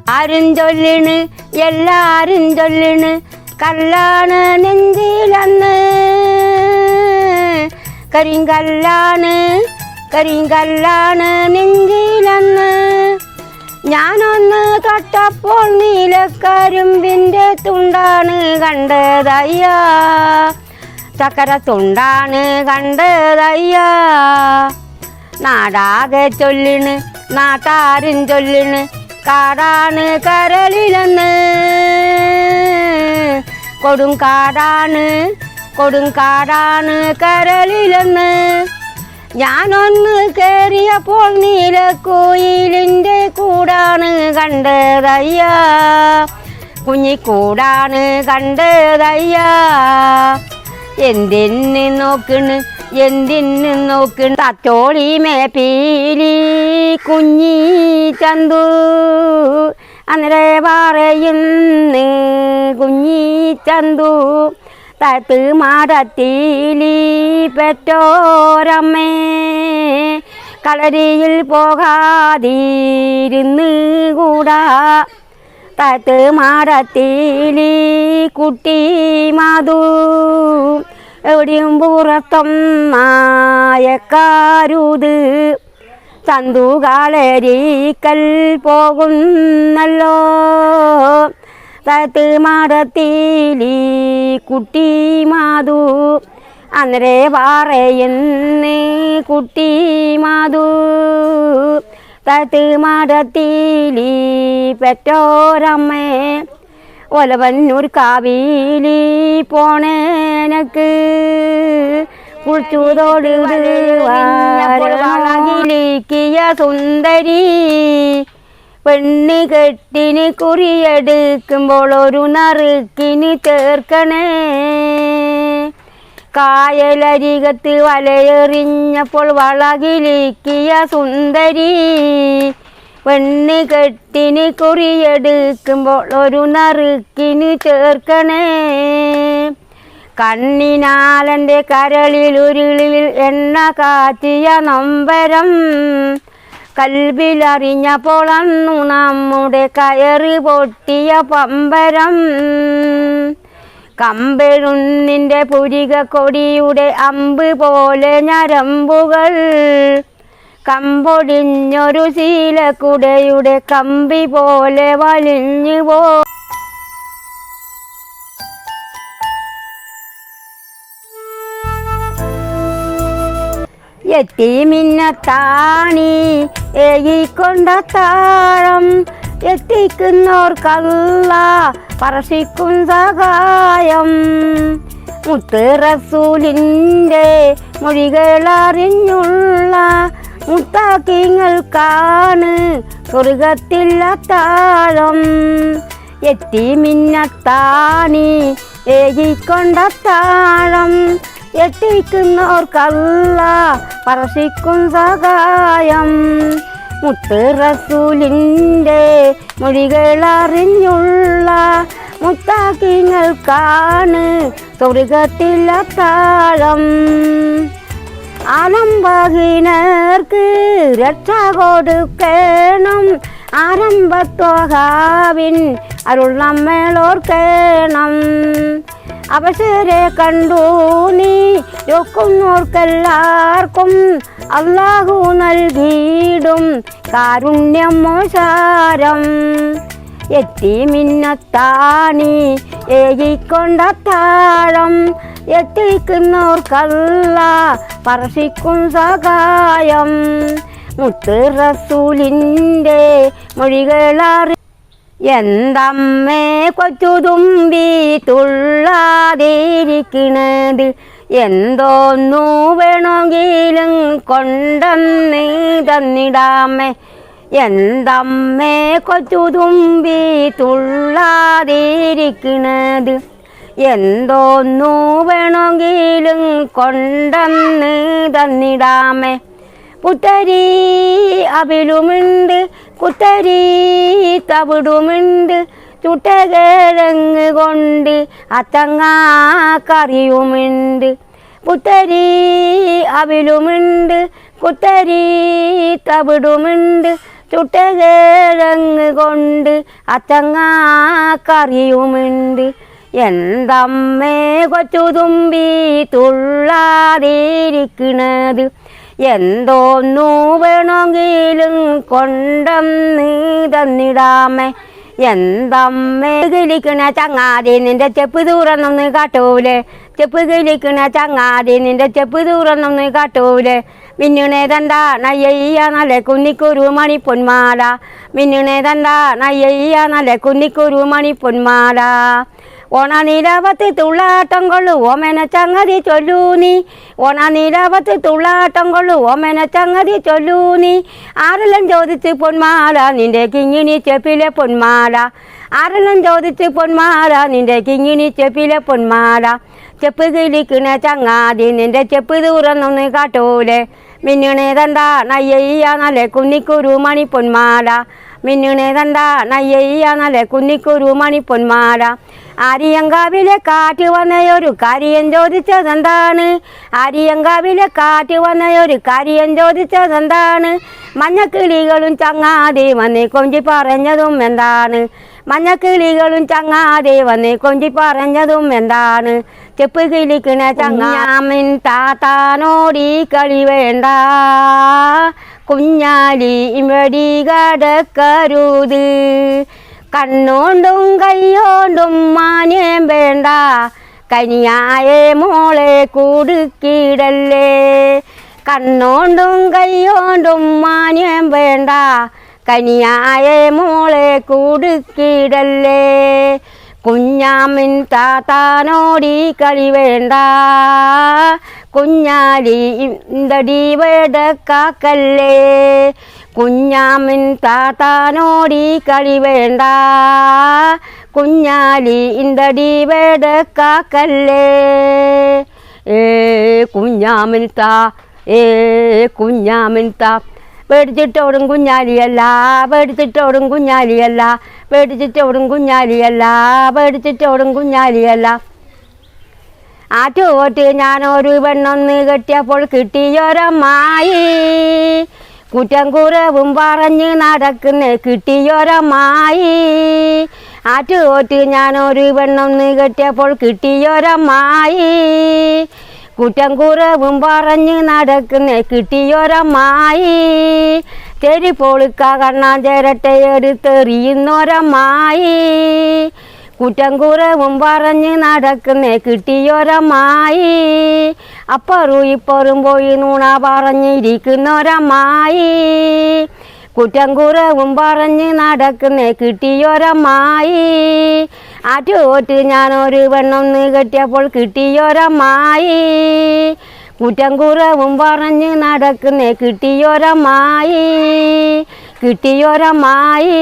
ആരും ചൊല്ലിണ് എല്ലാരും ചൊല്ലിണ് കല്ലാണ് നെഞ്ചിലന്ന് കരിങ്കല്ലാണ് നെഞ്ചിലന്ന് ഞാനൊന്ന് തൊട്ടപ്പോൾ നീലക്കരിമ്പിൻ്റെ തുണ്ടാണ് കണ്ടതയ്യ ചക്കര തുണ്ടാണ് കണ്ടതയ്യ നാടാകെ ചൊല്ലിണ് നാട്ടാരും ചൊല്ലിണ് കാടാണ് കരളിലെന്ന് കൊടുങ്കാടാണ് കരളിലെന്ന് ഞാനൊന്ന് കയറിയപ്പോൾ നീലക്കോയിലിൻ്റെ കൂടാണ് കണ്ടതയ്യ കുഞ്ഞിക്കൂടാണ് കണ്ടതയ്യ എന്തിന് നോക്കണ് തത്തോളി മേപ്പീലി കുഞ്ഞി ചന്തു അന്നേരെ പറയുന്നു കുഞ്ഞി ചന്തു തത്ത് മാടത്തിലി പെറ്റോരമ്മേ കളരിയിൽ പോകാതിരുന്ന് കൂടാ തത്ത് മാടത്തിലി കുട്ടി മാതു എവിടെയും പുറത്തൊന്നായക്കാരുത് ചന്തു കളരിക്കൽ പോകുന്നല്ലോ തത്ത് മാടത്തിലി കുട്ടി മാതു അന്നേരെ പറയുന്നു കുട്ടി മാതു തത്ത് മാടത്തിലി പെറ്റോരമ്മേ ഒലവന്നൂർ കാവിലി പോണേനക്ക് കുളിച്ചുതോടിക്കിയ സുന്ദരി പെണ്ണ് കെട്ടിന് കുറിയെടുക്കുമ്പോൾ ഒരു നറുക്കിന് ചേർക്കണേ കായലരികത്ത് വലയെറിഞ്ഞപ്പോൾ വളകിലിക്കിയ സുന്ദരി പെണ്ണ് കെട്ടിന് കുറിയെടുക്കുമ്പോൾ ഒരു നറുക്കിന് ചേർക്കണേ കണ്ണിനാലെൻ്റെ കരളിലുരുളിൽ എണ്ണ കാച്ചിയ നൊമ്പരം കൽബിലറിഞ്ഞപ്പോൾ അന്നു നമ്മുടെ കയറ് പൊട്ടിയ പമ്പരം കമ്പെഴുന്നിൻ്റെ പുരിക കൊടിയുടെ അമ്പ് പോലെ ഞരമ്പുകൾ കമ്പൊടിഞ്ഞൊരു ശീലക്കുടയുടെ കമ്പി പോലെ വലിഞ്ഞു പോ എത്തിമിന്നത്താണി ഏകിക്കൊണ്ട താഴം എത്തിക്കുന്നോർക്കല്ല പറശിക്കും സഹായം മുത്ത് റസൂലിൻ്റെ മൊഴികളറിഞ്ഞുള്ള മുത്താക്കിങ്ങൾക്കാണ് സ്വർഗത്തിലത്താഴം എത്തിമിന്നത്താണി ഏകിക്കൊണ്ട താഴം എത്തിക്കുന്നോർക്കല്ല പറശിക്കും സഹായം മുത്ത് റസൂലിൻ്റെ മൊഴികളറിഞ്ഞുള്ള മുത്താക്കിങ്ങൾക്കാണ് സ്വർഗത്തിലത്താഴം ആലംബഹീനർക്ക് രക്ഷ കൊടുക്കണം ആരംഭത്വഹാവിൻ അരുൾ നമ്മേളോർക്കണം അവസരെ കണ്ടു നീ ൊക്കുന്നോർക്കെല്ലാവർക്കും അല്ലാഹു നൽകിയിടും കാരുണ്യം മോശാരം എത്തിമിന്നത്താണി ഏകിക്കൊണ്ട താഴം എത്തിക്കുന്നോർക്കല്ല പറശിക്കും സഹായം മുത്ത് റസൂലിൻ്റെ മൊഴികളറി എന്തമ്മേ കൊച്ചുതുമ്പി തുള്ളാതിരിക്കണത് എന്തോന്നു വേണമെങ്കിലും കൊണ്ടെന്ന് തന്നിടാമേ എന്തമ്മേ കൊച്ചുതുമ്പി തുള്ളാതിരിക്കണത് എന്തോന്നു വേണമെങ്കിലും കൊണ്ടെന്ന് തന്നിടാമേ പുത്തരി അവിലുമുണ്ട് കുത്തരി തവിടുമുണ്ട് ചുട്ടകിഴങ്ങ് കൊണ്ട് അത്തങ്ങാക്കറിയുമുണ്ട് പുത്തരി അവിലുമുണ്ട് കുത്തരി തവിടുമുണ്ട് ചുട്ടുകിഴങ്ങ് കൊണ്ട് അച്ചങ്ങാ കറിയുമുണ്ട്. എന്തമ്മേ കൊച്ചു തുമ്പി തുള്ളാതിരിക്കണത്, എന്തോന്നു വേണമെങ്കിലും കൊണ്ടന്ന് തന്നിടാമേ. എന്തമ്മേ കിളിക്കണ ചങ്ങാതി നിന്റെ ചെപ്പ് തുറന്നൊന്ന് കാട്ടൂലേ, ചെപ്പ് കിളിക്കണ ചങ്ങാതി നിന്റെ ചെപ്പ് തുറന്നൊന്ന് കാട്ടൂലേ. മിന്നുണേ തണ്ടാ നയ്യ നല്ല കുന്നിക്കൊരു മണി പൊന്മാല, മിന്നുണേ തണ്ടാ നയ്യ നല്ല കുന്നിക്കൊരു മണി പൊന്മാല. ഓണനിലവത്ത് തുള്ളാട്ടം കൊള്ളു ഓമന ചങ്ങതി ചൊല്ലൂ നീ, ഓണനിലവത്ത് തുള്ളാട്ടം കൊള്ളു ഓമന ചങ്ങതി ചൊല്ലൂ നീ. ആരെല്ലാം ചോദിച്ച് പൊന്മാല നിന്റെ കിങ്ങിണി ചെപ്പിലെ പൊന്മാല, ആരെല്ലാം ചോദിച്ച് പൊന്മാല നിന്റെ കിങ്ങിണി ചെപ്പിലെ പൊന്മാല. ചെപ്പ് കിളിക്കണ ചങ്ങാതി നിന്റെ ചെപ്പ് തുറന്നൊന്ന് കാട്ടൂലേ, മിന്നുണേ തണ്ടാ നയ്യ നല്ല കുന്നിക്കൊരു മണി പൊന്മാല, മിന്നുണേ തണ്ടാ നയ്യ നല്ല കുന്നിക്കൊരു മണി പൊന്മാല. ആര്യങ്കാവിലെ കാറ്റ് വന്നയൊരു കാര്യം ചോദിച്ചതെന്താണ്, ആര്യങ്കാവിലെ കാറ്റ് വന്നയൊരു കാര്യം ചോദിച്ചതെന്താണ്. മഞ്ഞക്കിളികളും ചങ്ങാതി വന്ന് കൊഞ്ചി പറഞ്ഞതും എന്താണ്, മഞ്ഞക്കിളികളും ചങ്ങാതി വന്ന് കൊഞ്ചി പറഞ്ഞതും എന്താണ്. ചെപ്പ് കിളിക്കണ ചങ്ങാമിൻ താത്താനോടി കളി വേണ്ട, കുഞ്ഞാലി ഇവടി കടക്കരുത്. കണ്ണോണ്ടും കൈയോണ്ടും മാന്യം വേണ്ട, കനിയായെ മോളെ കുടുക്കിടല്ലേ. കണ്ണോണ്ടും കൈയോണ്ടും മാന്യം വേണ്ട, കനിയായെ മോളെ കുടുക്കിടല്ലേ. കുഞ്ഞാമിൻ താത്താനോടി കളി വേണ്ട, കുഞ്ഞാലി ഇന്തടി വേടക്കാക്കല്ലേ. കുഞ്ഞാമിൻ താത്താനോടി കളി വേണ്ട, കുഞ്ഞാലി ഇന്തടി വേടക്കാക്കല്ലേ. കുഞ്ഞാമിൻ താ കുഞ്ഞാമിൻ താ, പേടിച്ചിട്ടോടും കുഞ്ഞാലിയല്ല, പേടിച്ചിട്ടോടും കുഞ്ഞാലിയല്ല, പേടിച്ചിട്ടോടും കുഞ്ഞാലിയല്ല, പേടിച്ചിട്ടോടും കുഞ്ഞാലിയല്ല. ആറ്റുപോട്ട് ഞാനൊരു പെണ്ണൊന്ന് കെട്ടിയപ്പോൾ കിട്ടിയൊരമ്മായി, കുറ്റം കുറവും പറഞ്ഞ് നടക്കുന്നേ കിട്ടിയൊരമ്മായി. ആറ്റുപോട്ട് ഞാനൊരു പെണ്ണൊന്ന് കെട്ടിയപ്പോൾ കിട്ടിയൊരമ്മായി, കുറ്റം കുറവും പറഞ്ഞ് നടക്കുന്നേ കിട്ടിയൊരമ്മായി. ചെരിപ്പൊളുക്ക കണ്ണാൻ ചേരട്ടെ എടുത്തെറിയുന്നൊരമ്മായി, കുറ്റം കുറവും പറഞ്ഞ് നടക്കുന്നേ കിട്ടിയൊരമ്മായി. അപ്പറും ഇപ്പറും പോയി നുണ പറഞ്ഞിരിക്കുന്നൊരമ്മായി, കുറ്റം കുറവും പറഞ്ഞ് നടക്കുന്നേ കിട്ടിയൊരമ്മായി. ആറ്റുപോട്ട് ഞാനൊരു പെണ്ണൊന്ന് കെട്ടിയപ്പോൾ കിട്ടിയൊരമ്മായി, കുറ്റം കുറവും പറഞ്ഞ് നടക്കുന്നേ കിട്ടിയൊരമ്മായി, കിട്ടിയൊരമ്മായി.